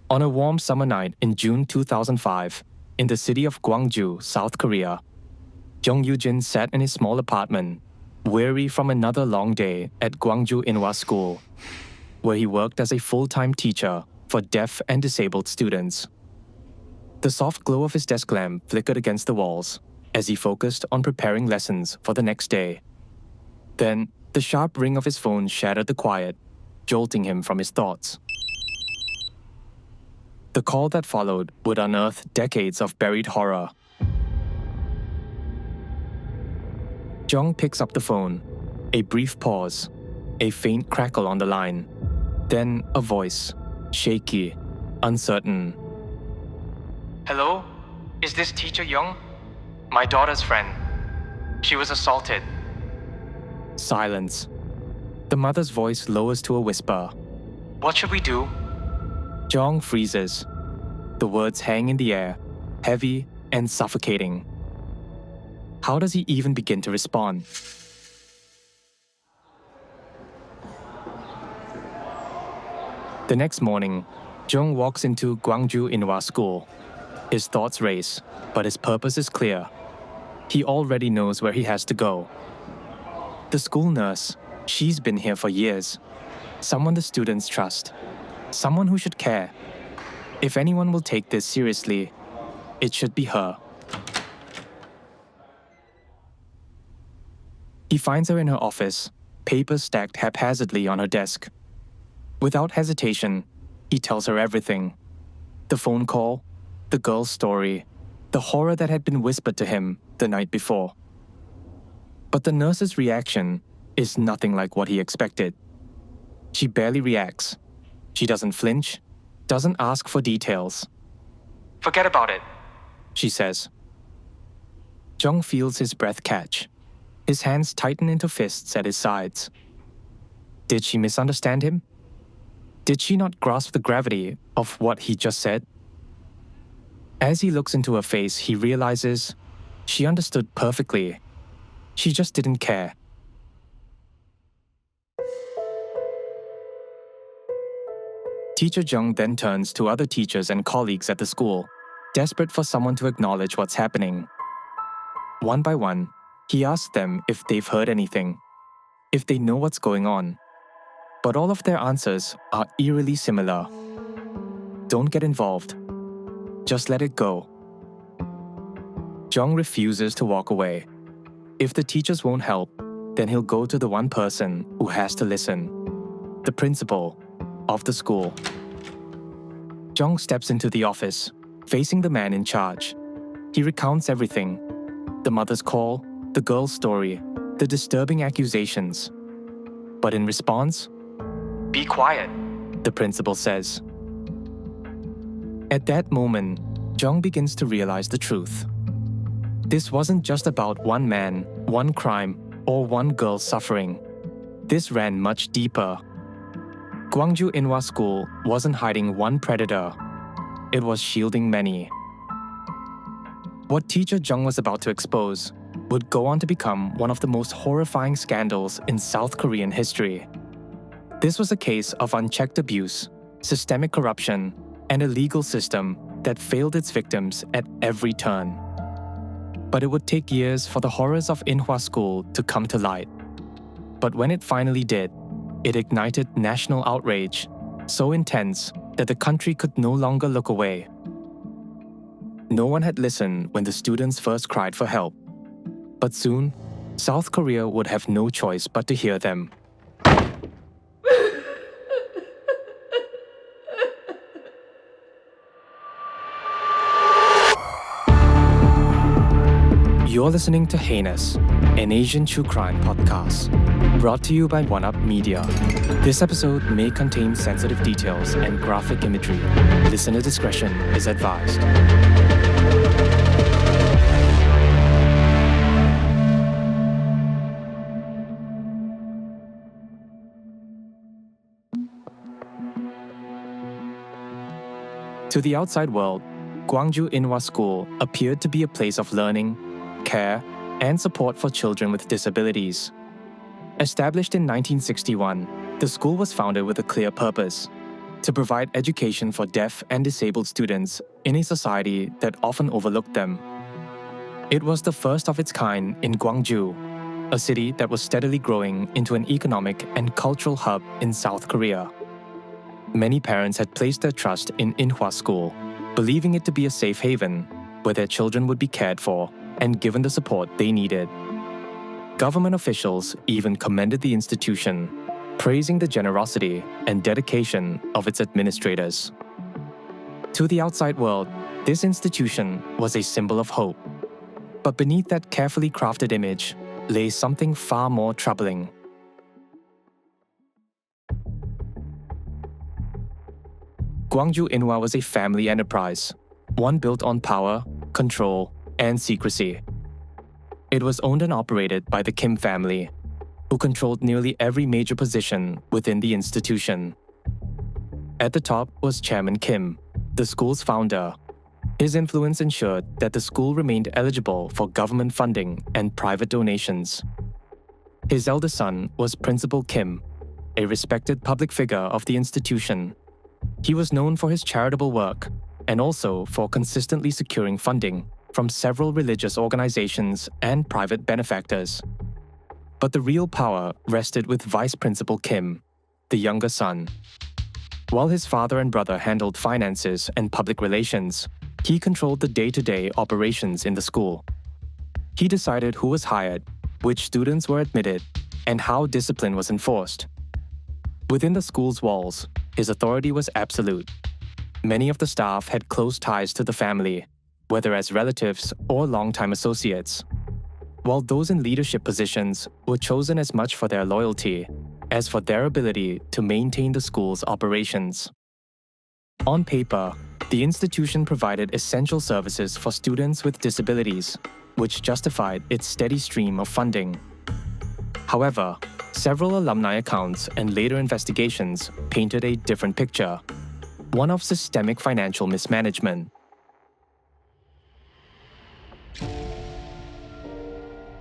On a warm summer night in June 2005, in the city of Gwangju, South Korea, Jung Yoo-jin sat in his small apartment, weary from another long day at Gwangju Inhwa School, where he worked as a full-time teacher for deaf and disabled students. The soft glow of his desk lamp flickered against the walls as he focused on preparing lessons for the next day. Then, the sharp ring of his phone shattered the quiet, jolting him from his thoughts. The call that followed would unearth decades of buried horror. Jung picks up the phone. A brief pause, a faint crackle on the line. Then a voice, shaky, uncertain. "Hello? Is this Teacher Jung? My daughter's friend. She was assaulted." Silence. The mother's voice lowers to a whisper. "What should we do?" Jung freezes. The words hang in the air, heavy and suffocating. How does he even begin to respond? The next morning, Jung walks into Gwangju Inhwa School. His thoughts race, but his purpose is clear. He already knows where he has to go. The school nurse, she's been here for years. Someone the students trust. Someone who should care. If anyone will take this seriously, it should be her. He finds her in her office, papers stacked haphazardly on her desk. Without hesitation, he tells her everything. The phone call, the girl's story, the horror that had been whispered to him the night before. But the nurse's reaction is nothing like what he expected. She barely reacts. She doesn't flinch, doesn't ask for details. "Forget about it," she says. Jung feels his breath catch. His hands tighten into fists at his sides. Did she misunderstand him? Did she not grasp the gravity of what he just said? As he looks into her face, he realizes she understood perfectly. She just didn't care. Teacher Jung then turns to other teachers and colleagues at the school, desperate for someone to acknowledge what's happening. One by one, he asks them if they've heard anything, if they know what's going on. But all of their answers are eerily similar. Don't get involved. Just let it go. Jung refuses to walk away. If the teachers won't help, then he'll go to the one person who has to listen. The principal of the school. Jung steps into the office, facing the man in charge. He recounts everything. The mother's call, the girl's story, the disturbing accusations. But in response, "Be quiet," the principal says. At that moment, Jung begins to realize the truth. This wasn't just about one man, one crime, or one girl's suffering. This ran much deeper. Gwangju Inhwa School wasn't hiding one predator. It was shielding many. What Teacher Jung was about to expose would go on to become one of the most horrifying scandals in South Korean history. This was a case of unchecked abuse, systemic corruption, and a legal system that failed its victims at every turn. But it would take years for the horrors of Inhwa School to come to light. But when it finally did, it ignited national outrage, so intense that the country could no longer look away. No one had listened when the students first cried for help. But soon, South Korea would have no choice but to hear them. You're listening to Heinous, an Asian true crime podcast, brought to you by One Up Media. This episode may contain sensitive details and graphic imagery. Listener discretion is advised. To the outside world, Gwangju Inhwa School appeared to be a place of learning, care, and support for children with disabilities. Established in 1961, the school was founded with a clear purpose: to provide education for deaf and disabled students in a society that often overlooked them. It was the first of its kind in Gwangju, a city that was steadily growing into an economic and cultural hub in South Korea. Many parents had placed their trust in Inhwa School, believing it to be a safe haven where their children would be cared for and given the support they needed. Government officials even commended the institution, praising the generosity and dedication of its administrators. To the outside world, this institution was a symbol of hope. But beneath that carefully crafted image lay something far more troubling. Gwangju Inhwa was a family enterprise, one built on power, control, and secrecy. It was owned and operated by the Kim family, who controlled nearly every major position within the institution. At the top was Chairman Kim, the school's founder. His influence ensured that the school remained eligible for government funding and private donations. His eldest son was Principal Kim, a respected public figure of the institution. He was known for his charitable work and also for consistently securing funding from several religious organizations and private benefactors. But the real power rested with Vice Principal Kim, the younger son. While his father and brother handled finances and public relations, he controlled the day-to-day operations in the school. He decided who was hired, which students were admitted, and how discipline was enforced. Within the school's walls, his authority was absolute. Many of the staff had close ties to the family, whether as relatives or longtime associates, while those in leadership positions were chosen as much for their loyalty as for their ability to maintain the school's operations. On paper, the institution provided essential services for students with disabilities, which justified its steady stream of funding. However, several alumni accounts and later investigations painted a different picture, one of systemic financial mismanagement.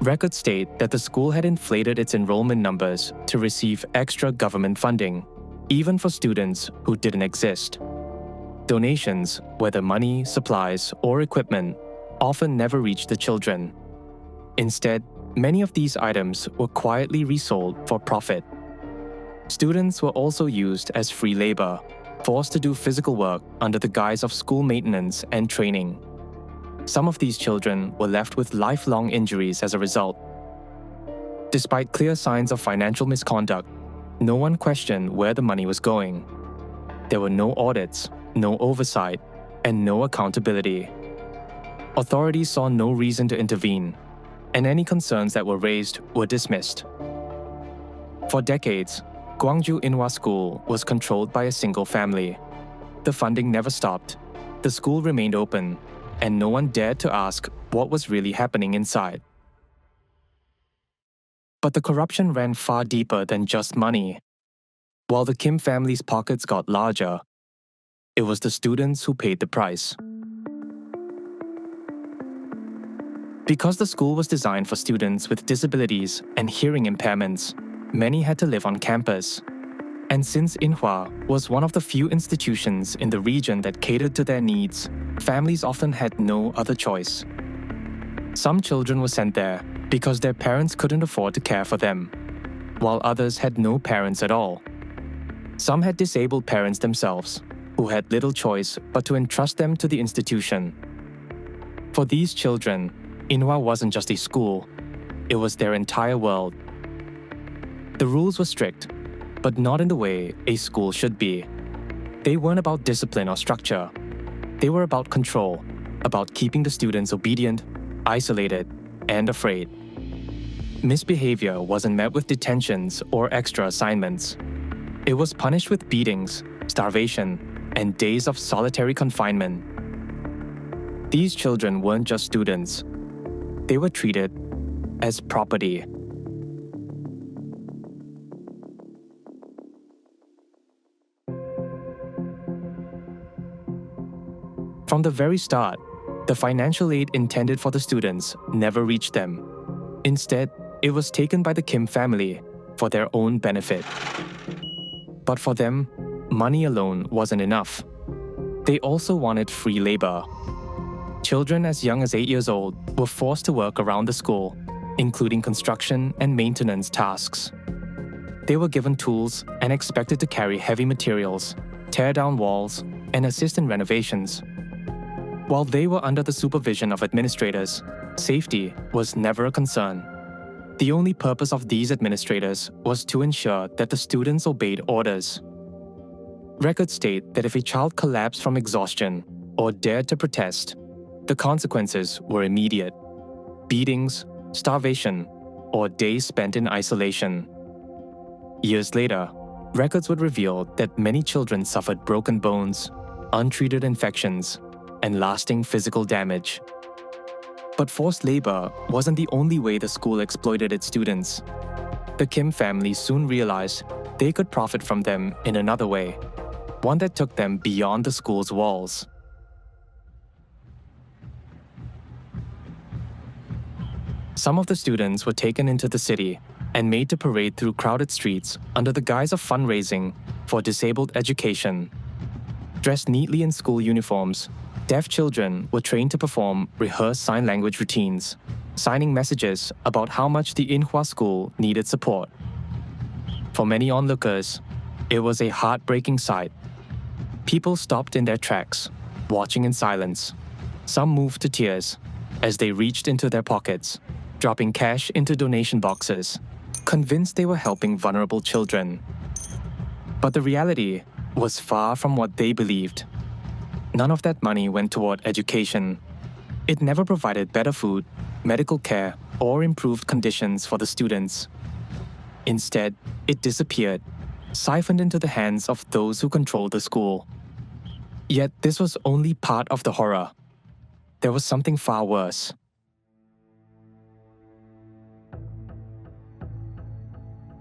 Records state that the school had inflated its enrollment numbers to receive extra government funding, even for students who didn't exist. Donations, whether money, supplies, or equipment, often never reached the children. Instead, many of these items were quietly resold for profit. Students were also used as free labor, forced to do physical work under the guise of school maintenance and training. Some of these children were left with lifelong injuries as a result. Despite clear signs of financial misconduct, no one questioned where the money was going. There were no audits, no oversight, and no accountability. Authorities saw no reason to intervene, and any concerns that were raised were dismissed. For decades, Gwangju Inhwa School was controlled by a single family. The funding never stopped, the school remained open, and no one dared to ask what was really happening inside. But the corruption ran far deeper than just money. While the Kim family's pockets got larger, it was the students who paid the price. Because the school was designed for students with disabilities and hearing impairments, many had to live on campus. And since Inhwa was one of the few institutions in the region that catered to their needs, families often had no other choice. Some children were sent there because their parents couldn't afford to care for them, while others had no parents at all. Some had disabled parents themselves, who had little choice but to entrust them to the institution. For these children, Inhwa wasn't just a school, it was their entire world. The rules were strict, but not in the way a school should be. They weren't about discipline or structure. They were about control, about keeping the students obedient, isolated, and afraid. Misbehavior wasn't met with detentions or extra assignments. It was punished with beatings, starvation, and days of solitary confinement. These children weren't just students. They were treated as property. From the very start, the financial aid intended for the students never reached them. Instead, it was taken by the Kim family for their own benefit. But for them, money alone wasn't enough. They also wanted free labor. Children as young as 8 years old were forced to work around the school, including construction and maintenance tasks. They were given tools and expected to carry heavy materials, tear down walls, and assist in renovations. While they were under the supervision of administrators, safety was never a concern. The only purpose of these administrators was to ensure that the students obeyed orders. Records state that if a child collapsed from exhaustion or dared to protest, the consequences were immediate: beatings, starvation, or days spent in isolation. Years later, records would reveal that many children suffered broken bones, untreated infections, and lasting physical damage. But forced labor wasn't the only way the school exploited its students. The Kim family soon realized they could profit from them in another way, one that took them beyond the school's walls. Some of the students were taken into the city and made to parade through crowded streets under the guise of fundraising for disabled education. Dressed neatly in school uniforms, deaf children were trained to perform rehearsed sign language routines, signing messages about how much the Inhwa School needed support. For many onlookers, it was a heartbreaking sight. People stopped in their tracks, watching in silence. Some moved to tears as they reached into their pockets, dropping cash into donation boxes, convinced they were helping vulnerable children. But the reality was far from what they believed. None of that money went toward education. It never provided better food, medical care, or improved conditions for the students. Instead, it disappeared, siphoned into the hands of those who controlled the school. Yet this was only part of the horror. There was something far worse.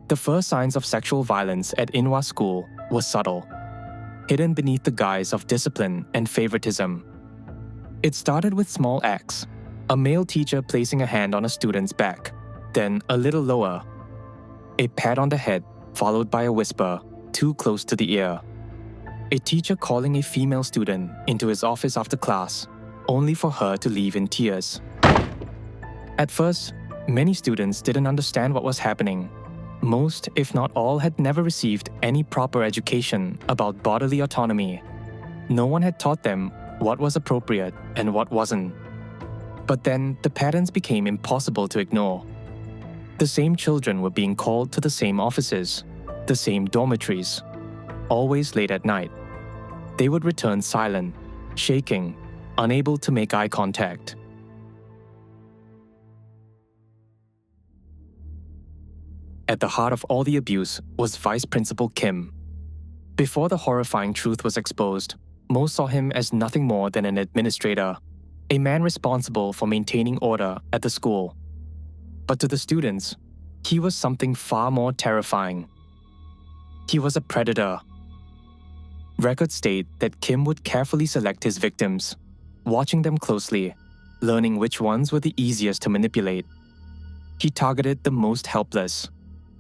The first signs of sexual violence at Inhwa School were subtle, hidden beneath the guise of discipline and favoritism. It started with small acts: a male teacher placing a hand on a student's back, then a little lower, a pat on the head followed by a whisper too close to the ear, a teacher calling a female student into his office after class, only for her to leave in tears. At first, many students didn't understand what was happening. Most, if not all, had never received any proper education about bodily autonomy. No one had taught them what was appropriate and what wasn't. But then the patterns became impossible to ignore. The same children were being called to the same offices, the same dormitories, always late at night. They would return silent, shaking, unable to make eye contact. At the heart of all the abuse was Vice Principal Kim. Before the horrifying truth was exposed, most saw him as nothing more than an administrator, a man responsible for maintaining order at the school. But to the students, he was something far more terrifying. He was a predator. Records state that Kim would carefully select his victims, watching them closely, learning which ones were the easiest to manipulate. He targeted the most helpless: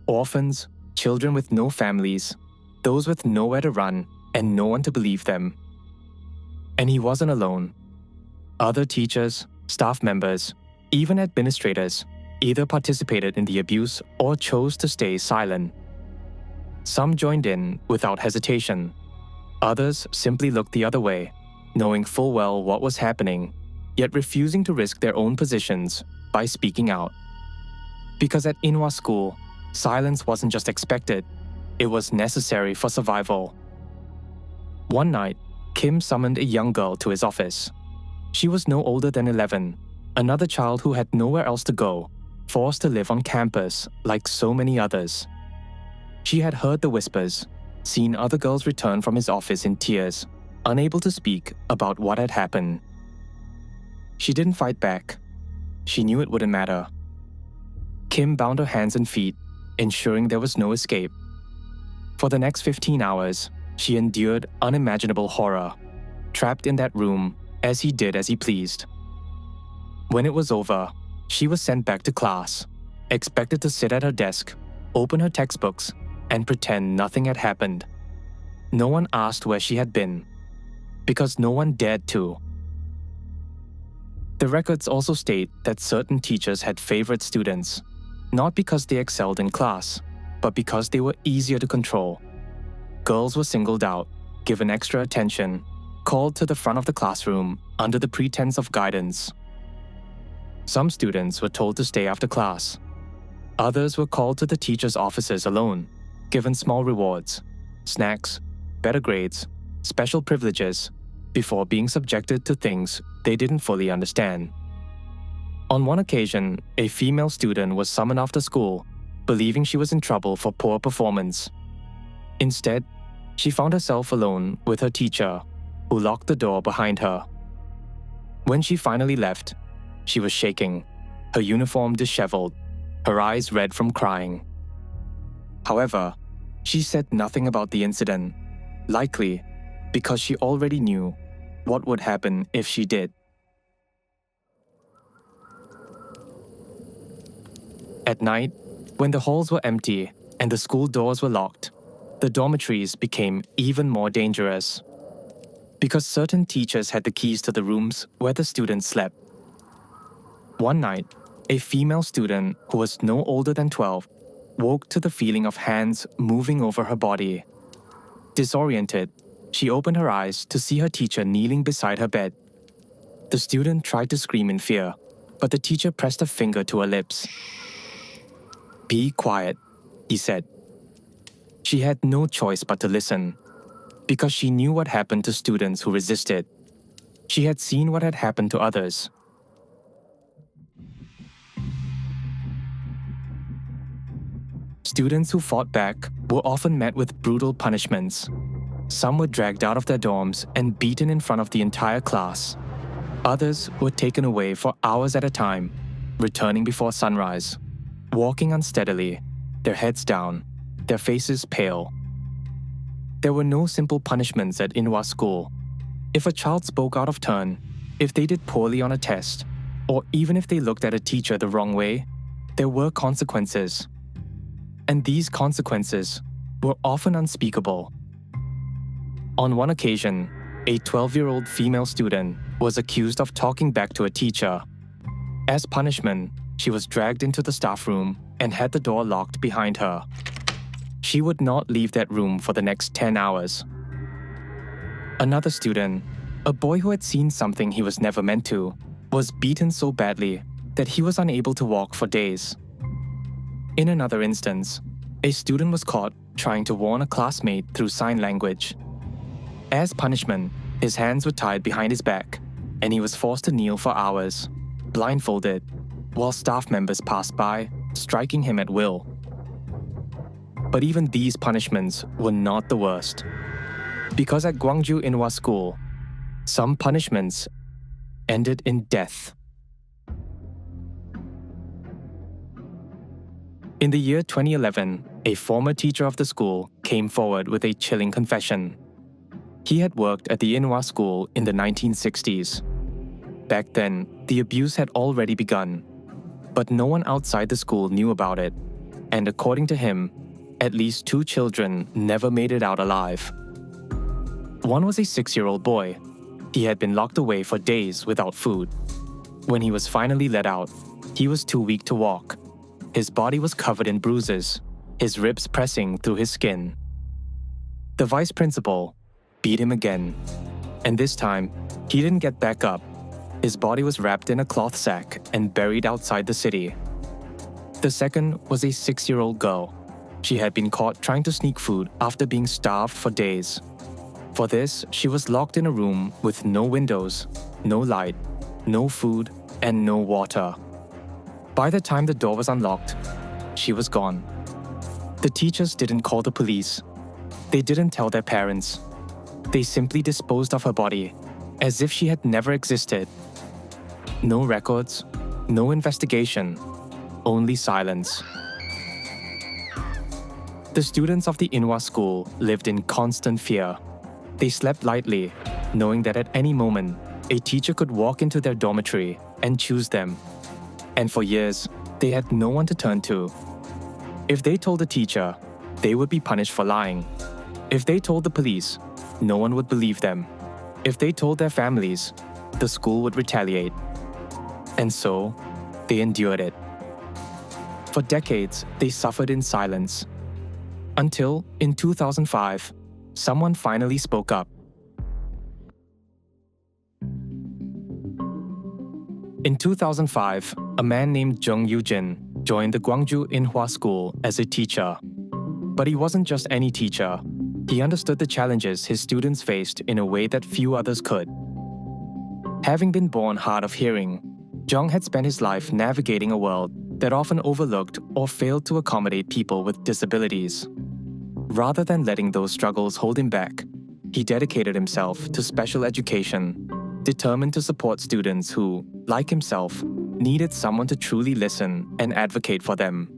orphans, children with no families, those with nowhere to run and no one to believe them. And he wasn't alone. Other teachers, staff members, even administrators either participated in the abuse or chose to stay silent. Some joined in without hesitation. Others simply looked the other way, knowing full well what was happening, yet refusing to risk their own positions by speaking out. Because at Inhwa School, silence wasn't just expected, it was necessary for survival. One night, Kim summoned a young girl to his office. She was no older than 11, another child who had nowhere else to go, forced to live on campus like so many others. She had heard the whispers, seen other girls return from his office in tears, unable to speak about what had happened. She didn't fight back. She knew it wouldn't matter. Kim bound her hands and feet, ensuring there was no escape. For the next 15 hours, she endured unimaginable horror, trapped in that room as he did as he pleased. When it was over, she was sent back to class, expected to sit at her desk, open her textbooks, and pretend nothing had happened. No one asked where she had been, because no one dared to. The records also state that certain teachers had favorite students, not because they excelled in class, but because they were easier to control. Girls were singled out, given extra attention, called to the front of the classroom under the pretense of guidance. Some students were told to stay after class. Others were called to the teacher's offices alone, given small rewards, snacks, better grades, special privileges, before being subjected to things they didn't fully understand. On one occasion, a female student was summoned after school, believing she was in trouble for poor performance. Instead, she found herself alone with her teacher, who locked the door behind her. When she finally left, she was shaking, her uniform disheveled, her eyes red from crying. However, she said nothing about the incident, likely because she already knew what would happen if she did. At night, when the halls were empty and the school doors were locked, the dormitories became even more dangerous. Because certain teachers had the keys to the rooms where the students slept. One night, a female student who was no older than 12 woke to the feeling of hands moving over her body. Disoriented, she opened her eyes to see her teacher kneeling beside her bed. The student tried to scream in fear, but the teacher pressed a finger to her lips. "Be quiet," he said. She had no choice but to listen, because she knew what happened to students who resisted. She had seen what had happened to others. Students who fought back were often met with brutal punishments. Some were dragged out of their dorms and beaten in front of the entire class. Others were taken away for hours at a time, returning before sunrise, walking unsteadily, their heads down, their faces pale. There were no simple punishments at Inhwa School. If a child spoke out of turn, if they did poorly on a test, or even if they looked at a teacher the wrong way, there were consequences. And these consequences were often unspeakable. On one occasion, a 12-year-old female student was accused of talking back to a teacher. As punishment, she was dragged into the staff room and had the door locked behind her. She would not leave that room for the next 10 hours. Another student, a boy who had seen something he was never meant to, was beaten so badly that he was unable to walk for days. In another instance, a student was caught trying to warn a classmate through sign language. As punishment, his hands were tied behind his back, and he was forced to kneel for hours, blindfolded, while staff members passed by, striking him at will. But even these punishments were not the worst. Because at Gwangju Inhwa School, some punishments ended in death. In the year 2011, a former teacher of the school came forward with a chilling confession. He had worked at the Inhwa School in the 1960s. Back then, the abuse had already begun, but no one outside the school knew about it, and according to him, at least 2 children never made it out alive. One was a 6-year-old boy. He had been locked away for days without food. When he was finally let out, he was too weak to walk. His body was covered in bruises, his ribs pressing through his skin. The vice principal beat him again, and this time, he didn't get back up. His body was wrapped in a cloth sack and buried outside the city. The second was a 6-year-old girl. She had been caught trying to sneak food after being starved for days. For this, she was locked in a room with no windows, no light, no food, and no water. By the time the door was unlocked, she was gone. The teachers didn't call the police. They didn't tell their parents. They simply disposed of her body, as if she had never existed. No records, no investigation, only silence. The students of the Inhwa School lived in constant fear. They slept lightly, knowing that at any moment, a teacher could walk into their dormitory and choose them. And for years, they had no one to turn to. If they told the teacher, they would be punished for lying. If they told the police, no one would believe them. If they told their families, the school would retaliate. And so, they endured it. For decades, they suffered in silence. Until, in 2005, someone finally spoke up. In 2005, a man named Jung Jin joined the Gwangju Inhwa School as a teacher. But he wasn't just any teacher. He understood the challenges his students faced in a way that few others could. Having been born hard of hearing, Jung had spent his life navigating a world that often overlooked or failed to accommodate people with disabilities. Rather than letting those struggles hold him back, he dedicated himself to special education, determined to support students who, like himself, needed someone to truly listen and advocate for them.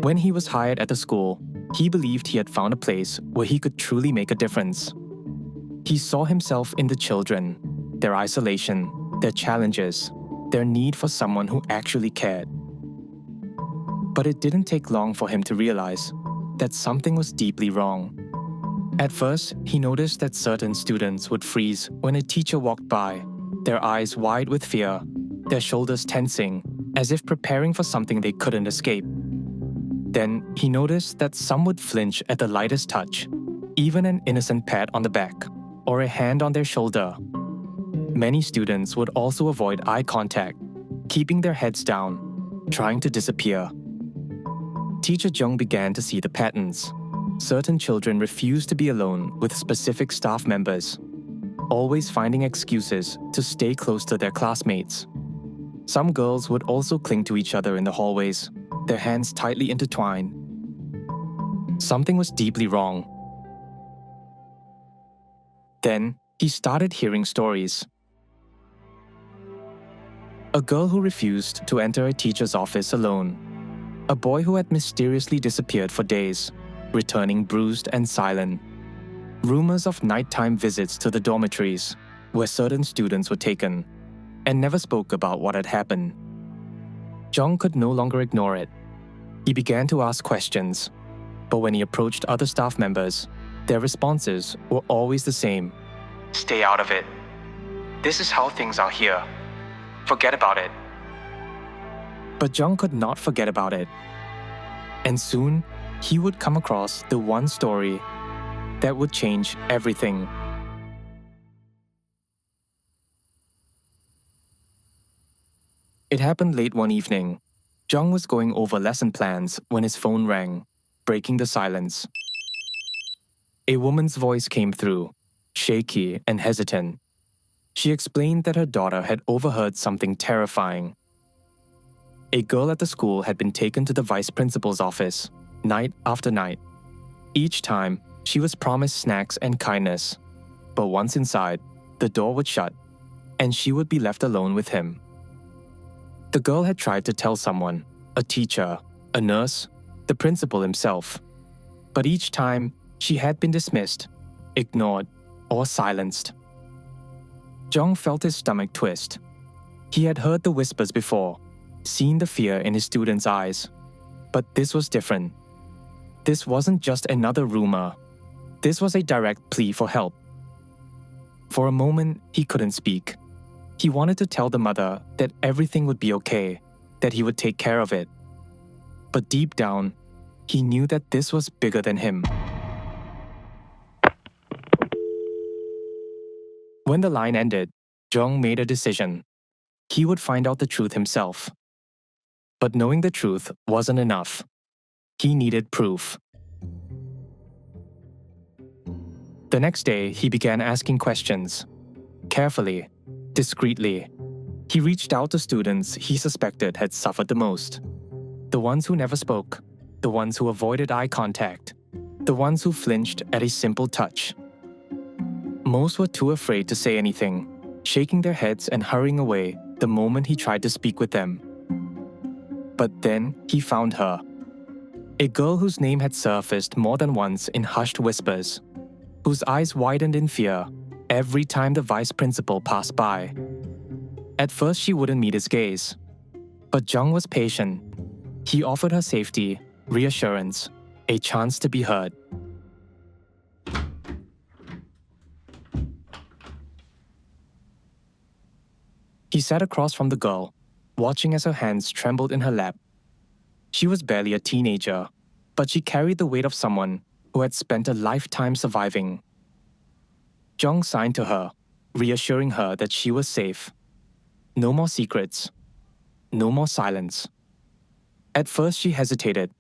When he was hired at the school, he believed he had found a place where he could truly make a difference. He saw himself in the children, their isolation, their challenges, their need for someone who actually cared. But it didn't take long for him to realize that something was deeply wrong. At first, he noticed that certain students would freeze when a teacher walked by, their eyes wide with fear, their shoulders tensing, as if preparing for something they couldn't escape. Then, he noticed that some would flinch at the lightest touch, even an innocent pat on the back, or a hand on their shoulder. Many students would also avoid eye contact, keeping their heads down, trying to disappear. Teacher Jung began to see the patterns. Certain children refused to be alone with specific staff members, always finding excuses to stay close to their classmates. Some girls would also cling to each other in the hallways, their hands tightly intertwined. Something was deeply wrong. Then, he started hearing stories. A girl who refused to enter a teacher's office alone. A boy who had mysteriously disappeared for days, returning bruised and silent. Rumors of nighttime visits to the dormitories, where certain students were taken, and never spoke about what had happened. Jung could no longer ignore it. He began to ask questions, but when he approached other staff members, their responses were always the same. Stay out of it. This is how things are here. Forget about it. But Jung could not forget about it. And soon, he would come across the one story that would change everything. It happened late one evening. Jung was going over lesson plans when his phone rang, breaking the silence. A woman's voice came through, shaky and hesitant. She explained that her daughter had overheard something terrifying. A girl at the school had been taken to the vice principal's office, night after night. Each time, she was promised snacks and kindness. But once inside, the door would shut, and she would be left alone with him. The girl had tried to tell someone, a teacher, a nurse, the principal himself. But each time, she had been dismissed, ignored, or silenced. Jung felt his stomach twist. He had heard the whispers before, seen the fear in his students' eyes. But this was different. This wasn't just another rumor. This was a direct plea for help. For a moment, he couldn't speak. He wanted to tell the mother that everything would be okay, that he would take care of it. But deep down, he knew that this was bigger than him. When the line ended, Jung made a decision. He would find out the truth himself. But knowing the truth wasn't enough. He needed proof. The next day, he began asking questions. Carefully, discreetly. He reached out to students he suspected had suffered the most. The ones who never spoke, the ones who avoided eye contact, the ones who flinched at a simple touch. Most were too afraid to say anything, shaking their heads and hurrying away the moment he tried to speak with them. But then he found her. A girl whose name had surfaced more than once in hushed whispers, whose eyes widened in fear every time the vice principal passed by. At first, she wouldn't meet his gaze. But Jung was patient. He offered her safety, reassurance, a chance to be heard. He sat across from the girl, watching as her hands trembled in her lap. She was barely a teenager, but she carried the weight of someone who had spent a lifetime surviving. Jung signed to her, reassuring her that she was safe. No more secrets. No more silence. At first she hesitated,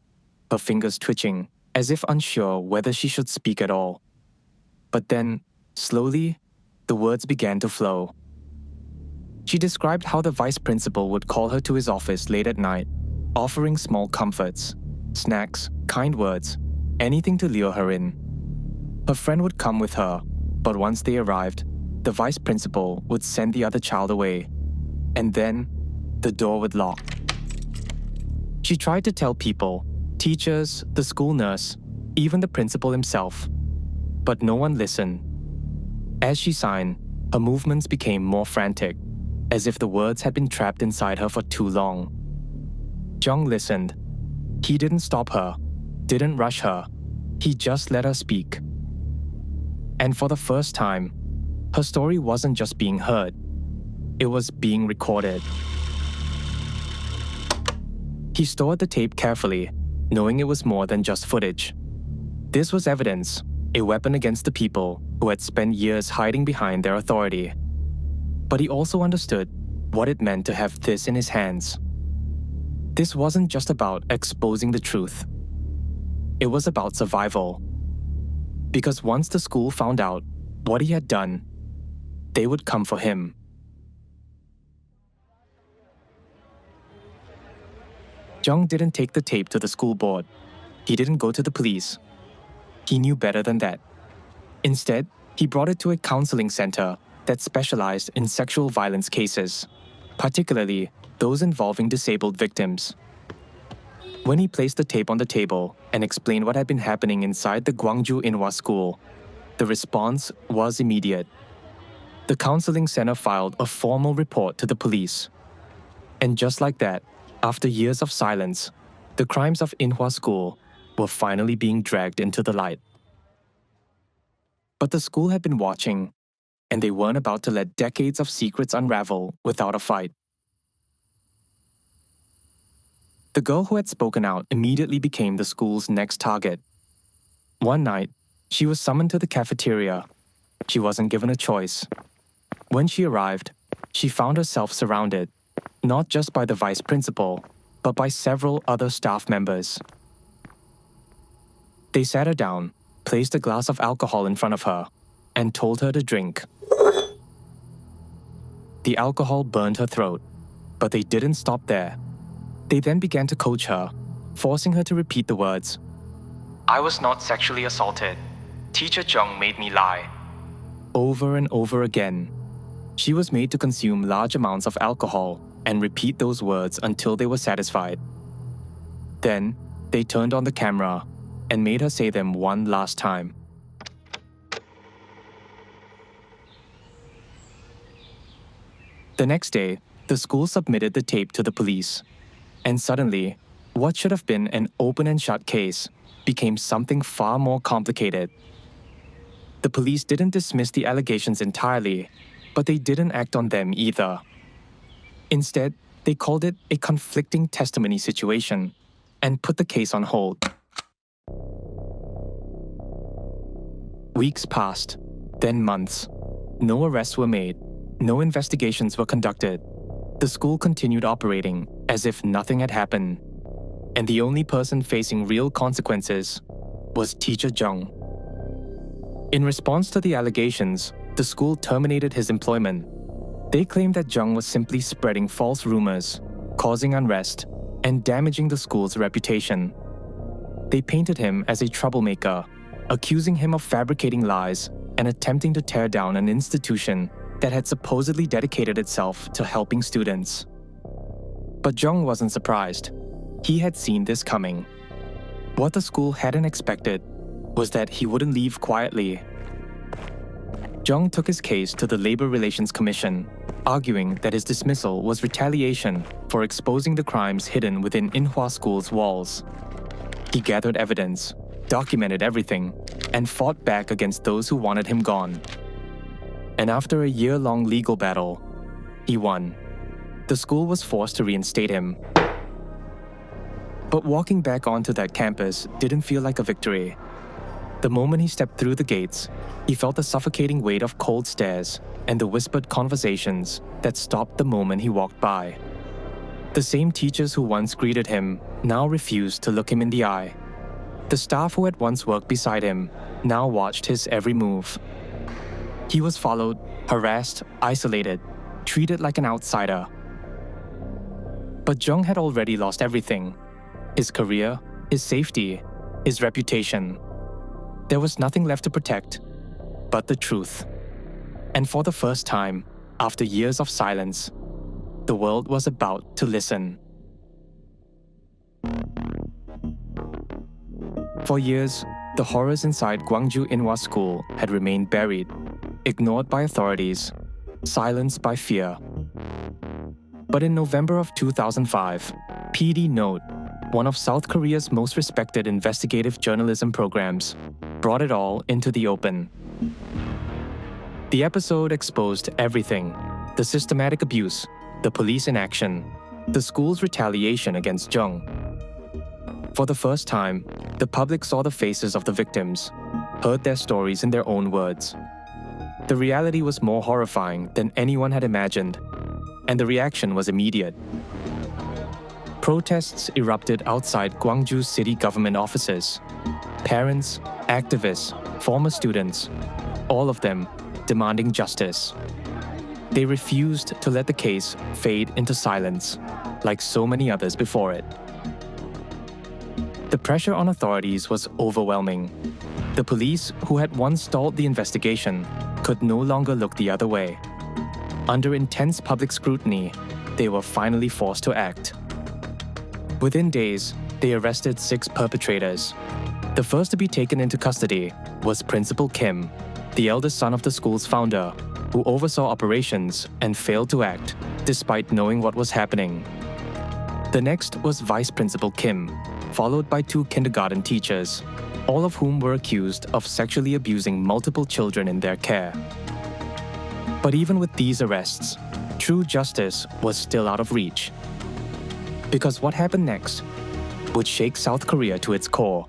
her fingers twitching, as if unsure whether she should speak at all. But then, slowly, the words began to flow. She described how the vice principal would call her to his office late at night, offering small comforts, snacks, kind words, anything to lure her in. Her friend would come with her, but once they arrived, the vice principal would send the other child away, and then the door would lock. She tried to tell people, teachers, the school nurse, even the principal himself, but no one listened. As she signed, her movements became more frantic, as if the words had been trapped inside her for too long. Jung listened. He didn't stop her, didn't rush her. He just let her speak. And for the first time, her story wasn't just being heard, it was being recorded. He stored the tape carefully, knowing it was more than just footage. This was evidence, a weapon against the people who had spent years hiding behind their authority. But he also understood what it meant to have this in his hands. This wasn't just about exposing the truth. It was about survival. Because once the school found out what he had done, they would come for him. Jung didn't take the tape to the school board. He didn't go to the police. He knew better than that. Instead, he brought it to a counseling center that specialized in sexual violence cases, particularly those involving disabled victims. When he placed the tape on the table and explained what had been happening inside the Gwangju Inhwa School, the response was immediate. The counseling center filed a formal report to the police. And just like that, after years of silence, the crimes of Inhwa School were finally being dragged into the light. But the school had been watching, and they weren't about to let decades of secrets unravel without a fight. The girl who had spoken out immediately became the school's next target. One night, she was summoned to the cafeteria. She wasn't given a choice. When she arrived, she found herself surrounded, not just by the vice principal, but by several other staff members. They sat her down, placed a glass of alcohol in front of her, and told her to drink. The alcohol burned her throat, but they didn't stop there. They then began to coach her, forcing her to repeat the words, "I was not sexually assaulted. Teacher Jung made me lie." Over and over again. She was made to consume large amounts of alcohol and repeat those words until they were satisfied. Then, they turned on the camera and made her say them one last time. The next day, the school submitted the tape to the police. And suddenly, what should have been an open and shut case became something far more complicated. The police didn't dismiss the allegations entirely, but they didn't act on them either. Instead, they called it a conflicting testimony situation and put the case on hold. Weeks passed, then months. No arrests were made, no investigations were conducted. The school continued operating as if nothing had happened. And the only person facing real consequences was Teacher Jung. In response to the allegations, the school terminated his employment. They claimed that Jung was simply spreading false rumors, causing unrest, and damaging the school's reputation. They painted him as a troublemaker, accusing him of fabricating lies and attempting to tear down an institution that had supposedly dedicated itself to helping students. But Jung wasn't surprised. He had seen this coming. What the school hadn't expected was that he wouldn't leave quietly. Jung took his case to the Labor Relations Commission, arguing that his dismissal was retaliation for exposing the crimes hidden within Inhwa School's walls. He gathered evidence, documented everything, and fought back against those who wanted him gone. And after a year-long legal battle, he won. the school was forced to reinstate him. But walking back onto that campus didn't feel like a victory. The moment he stepped through the gates, he felt the suffocating weight of cold stares and the whispered conversations that stopped the moment he walked by. The same teachers who once greeted him now refused to look him in the eye. The staff who had once worked beside him now watched his every move. He was followed, harassed, isolated, treated like an outsider. But Jung had already lost everything: his career, his safety, his reputation. There was nothing left to protect but the truth. And for the first time, after years of silence, the world was about to listen. For years, the horrors inside Gwangju Inhwa School had remained buried, ignored by authorities, silenced by fear. But in November of 2005, PD Note, one of South Korea's most respected investigative journalism programs, brought it all into the open. The episode exposed everything: the systematic abuse, the police inaction, the school's retaliation against Jung. For the first time, the public saw the faces of the victims, heard their stories in their own words. The reality was more horrifying than anyone had imagined, and the reaction was immediate. Protests erupted outside Gwangju's city government offices. Parents, activists, former students, all of them demanding justice. They refused to let the case fade into silence, like so many others before it. The pressure on authorities was overwhelming. The police, who had once stalled the investigation, could no longer look the other way. Under intense public scrutiny, they were finally forced to act. Within days, they arrested 6 perpetrators. The first to be taken into custody was Principal Kim, the eldest son of the school's founder, who oversaw operations and failed to act, despite knowing what was happening. The next was Vice Principal Kim, followed by 2 kindergarten teachers, all of whom were accused of sexually abusing multiple children in their care. But even with these arrests, true justice was still out of reach. Because what happened next would shake South Korea to its core.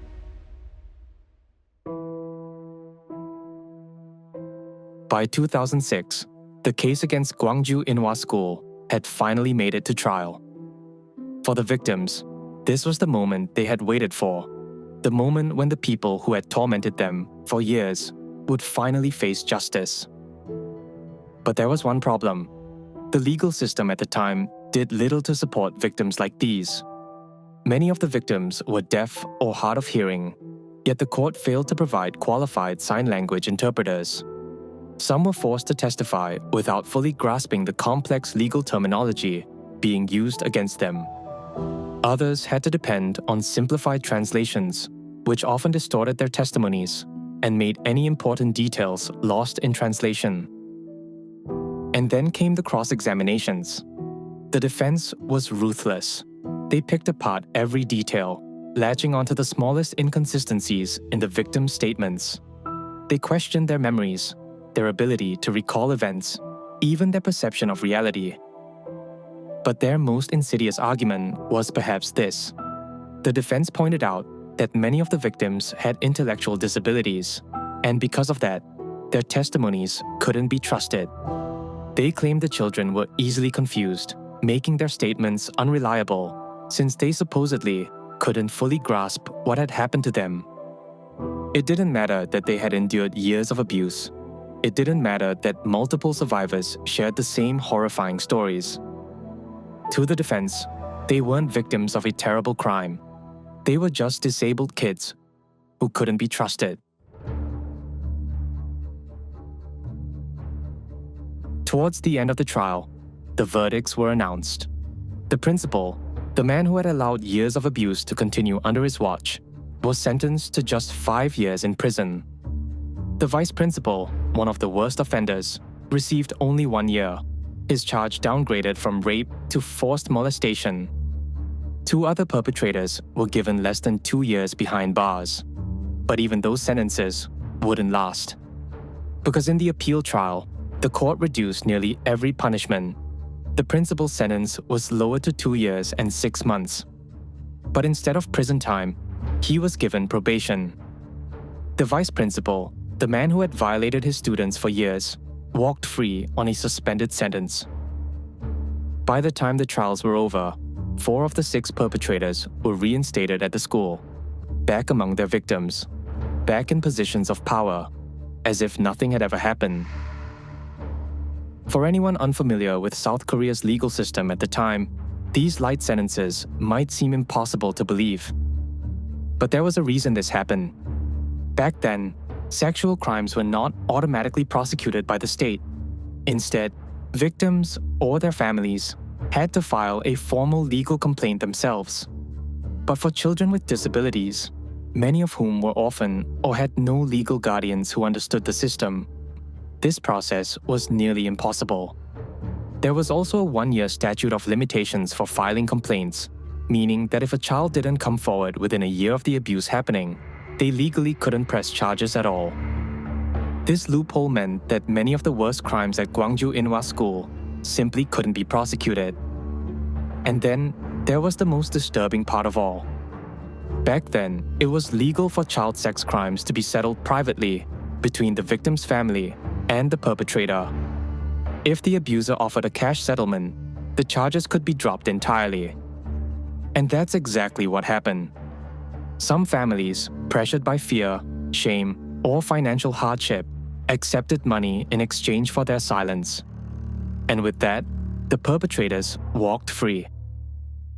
By 2006, the case against Gwangju Inhwa School had finally made it to trial. For the victims, this was the moment they had waited for, the moment when the people who had tormented them for years would finally face justice. But there was one problem. The legal system at the time did little to support victims like these. Many of the victims were deaf or hard of hearing, yet the court failed to provide qualified sign language interpreters. Some were forced to testify without fully grasping the complex legal terminology being used against them. Others had to depend on simplified translations, which often distorted their testimonies and made any important details lost in translation. And then came the cross-examinations. The defense was ruthless. They picked apart every detail, latching onto the smallest inconsistencies in the victims' statements. They questioned their memories, their ability to recall events, even their perception of reality. But their most insidious argument was perhaps this. The defense pointed out that many of the victims had intellectual disabilities, and because of that, their testimonies couldn't be trusted. They claimed the children were easily confused, making their statements unreliable, since they supposedly couldn't fully grasp what had happened to them. It didn't matter that they had endured years of abuse. It didn't matter that multiple survivors shared the same horrifying stories. To the defense, they weren't victims of a terrible crime. They were just disabled kids who couldn't be trusted. Towards the end of the trial, the verdicts were announced. The principal, the man who had allowed years of abuse to continue under his watch, was sentenced to just 5 years in prison. The vice principal, one of the worst offenders, received only 1 year, his charge downgraded from rape to forced molestation. 2 other perpetrators were given less than 2 years behind bars. But even those sentences wouldn't last. Because in the appeal trial, the court reduced nearly every punishment. The principal's sentence was lowered to 2 years and 6 months. But instead of prison time, he was given probation. The vice principal, the man who had violated his students for years, walked free on a suspended sentence. By the time the trials were over, 4 of the 6 perpetrators were reinstated at the school, back among their victims, back in positions of power, as if nothing had ever happened. For anyone unfamiliar with South Korea's legal system at the time, these light sentences might seem impossible to believe. But there was a reason this happened. Back then, sexual crimes were not automatically prosecuted by the state. Instead, victims or their families had to file a formal legal complaint themselves. But for children with disabilities, many of whom were orphaned or had no legal guardians who understood the system, this process was nearly impossible. There was also a 1-year statute of limitations for filing complaints, meaning that if a child didn't come forward within a year of the abuse happening, they legally couldn't press charges at all. This loophole meant that many of the worst crimes at Gwangju Inhwa School simply couldn't be prosecuted. And then, there was the most disturbing part of all. Back then, it was legal for child sex crimes to be settled privately between the victim's family and the perpetrator. If the abuser offered a cash settlement, the charges could be dropped entirely. And that's exactly what happened. Some families, pressured by fear, shame, or financial hardship, accepted money in exchange for their silence. And with that, the perpetrators walked free.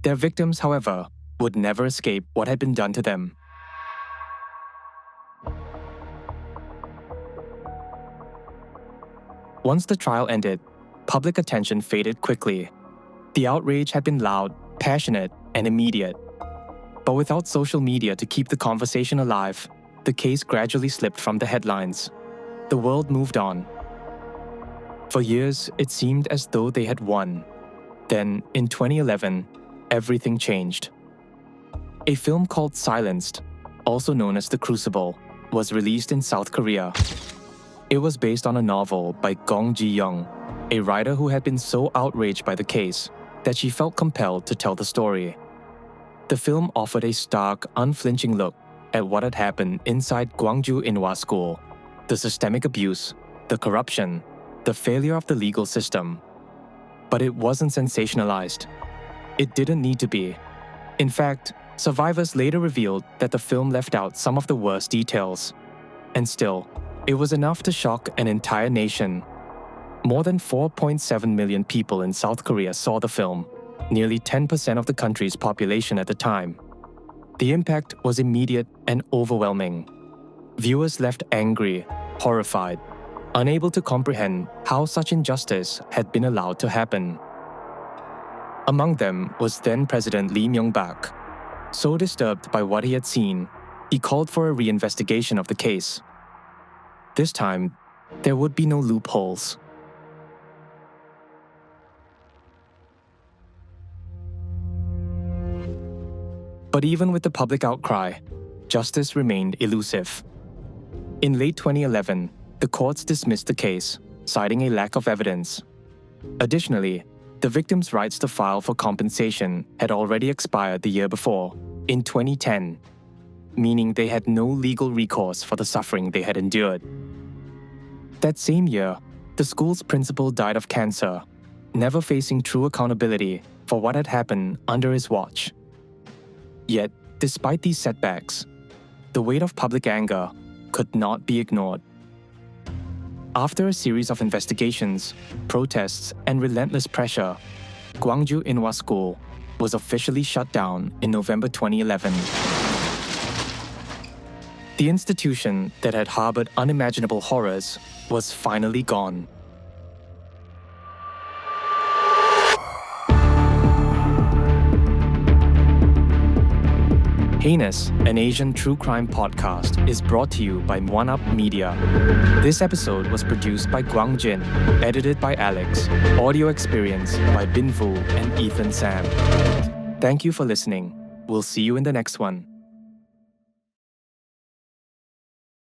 Their victims, however, would never escape what had been done to them. Once the trial ended, public attention faded quickly. The outrage had been loud, passionate, and immediate. But without social media to keep the conversation alive, the case gradually slipped from the headlines. The world moved on. For years, it seemed as though they had won. Then, in 2011, everything changed. A film called Silenced, also known as The Crucible, was released in South Korea. It was based on a novel by Gwangju Inhwa, a writer who had been so outraged by the case that she felt compelled to tell the story. The film offered a stark, unflinching look at what had happened inside Gwangju Inhwa School, the systemic abuse, the corruption, the failure of the legal system. But it wasn't sensationalized. It didn't need to be. In fact, survivors later revealed that the film left out some of the worst details. And still, it was enough to shock an entire nation. More than 4.7 million people in South Korea saw the film, nearly 10% of the country's population at the time. The impact was immediate and overwhelming. Viewers left angry, horrified, unable to comprehend how such injustice had been allowed to happen. Among them was then-President Lee Myung-bak. So disturbed by what he had seen, he called for a reinvestigation of the case. This time, there would be no loopholes. But even with the public outcry, justice remained elusive. In late 2011, the courts dismissed the case, citing a lack of evidence. Additionally, the victims' rights to file for compensation had already expired the year before, in 2010, meaning they had no legal recourse for the suffering they had endured. That same year, the school's principal died of cancer, never facing true accountability for what had happened under his watch. Yet, despite these setbacks, the weight of public anger could not be ignored. After a series of investigations, protests, and relentless pressure, Gwangju Inhwa School was officially shut down in November 2011. The institution that had harbored unimaginable horrors was finally gone. Heinous, an Asian true crime podcast, is brought to you by One Up Media. This episode was produced by Gwang-jin, edited by Alex, audio experience by Bin Vu and Ethan Sam. Thank you for listening. We'll see you in the next one.